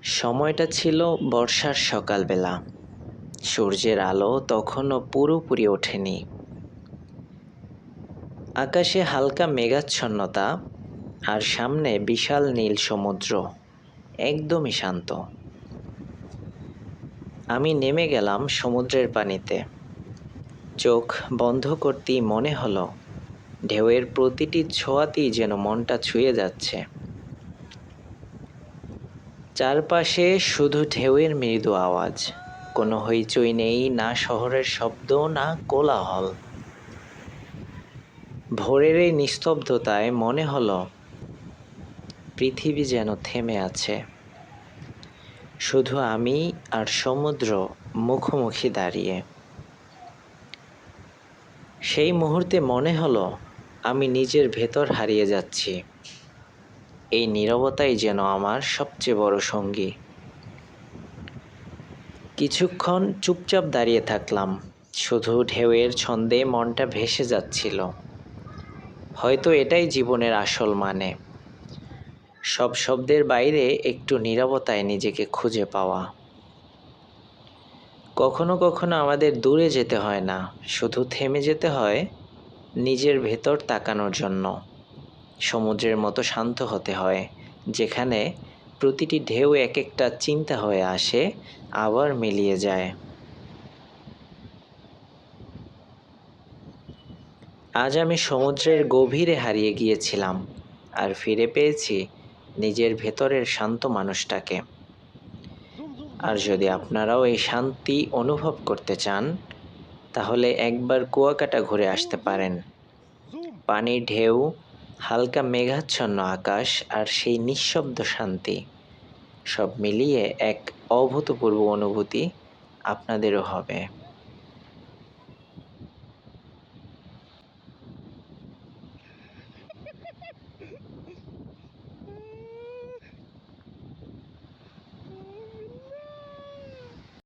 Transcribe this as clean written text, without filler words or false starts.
সময়টা ছিল বর্ষার সকালবেলা। সূর্যের আলো তখনও পুরোপুরি ওঠেনি। আকাশে হালকা মেঘাচ্ছন্নতা, আর সামনে বিশাল নীল সমুদ্র, একদমই শান্ত। আমি নেমে গেলাম সমুদ্রের পানিতে। চোখ বন্ধ করতেই মনে হলো ঢেউয়ের প্রতিটি ছোঁয়াতেই যেন মনটা ছুঁয়ে যাচ্ছে। চারপাশে শুধু ঢেউয়ের মৃদু আওয়াজ, কোনো হইচই নেই, না শহরের শব্দ, না কোলাহল। ভোরের এই নিস্তব্ধতায় মনে হলো পৃথিবী যেন থেমে আছে, শুধু আমি আর সমুদ্র মুখোমুখি দাঁড়িয়ে। সেই মুহূর্তে মনে হলো আমি নিজের ভেতর হারিয়ে যাচ্ছি। এই নীরবতাই যেন আমার সবচেয়ে বড় সঙ্গী। কিছুক্ষণ চুপচাপ দাঁড়িয়ে থাকলাম, শুধু ঢেউয়ের ছন্দে মনটা ভেসে যাচ্ছিল। হয়তো এটাই জীবনের আসল মানে, সব শব্দের বাইরে একটু নীরবতায় নিজেকে খুঁজে পাওয়া। কখনো কখনো আমাদের দূরে যেতে হয় না, শুধু থেমে যেতে হয় নিজের ভেতর তাকানোর জন্য। সমুদ্রের মতো শান্ত হতে হয়, যেখানে প্রতিটি ঢেউ এক একটা চিন্তা হয়ে আসে, আবার মিলিয়ে যায়। আজ আমি সমুদ্রের গভীরে হারিয়ে গিয়েছিলাম, আর ফিরে পেয়েছি নিজের ভেতরের শান্ত মানুষটাকে। আর যদি আপনারাও এই শান্তি অনুভব করতে চান, তাহলে একবার কুয়াকাটা ঘুরে আসতে পারেন। পানির ঢেউ, হালকা মেঘাচ্ছন্ন আকাশ, আর সেই নিঃশব্দ শান্তি, সব মিলিয়ে এক অভূতপূর্ব অনুভূতি আপনাদেরও হবে।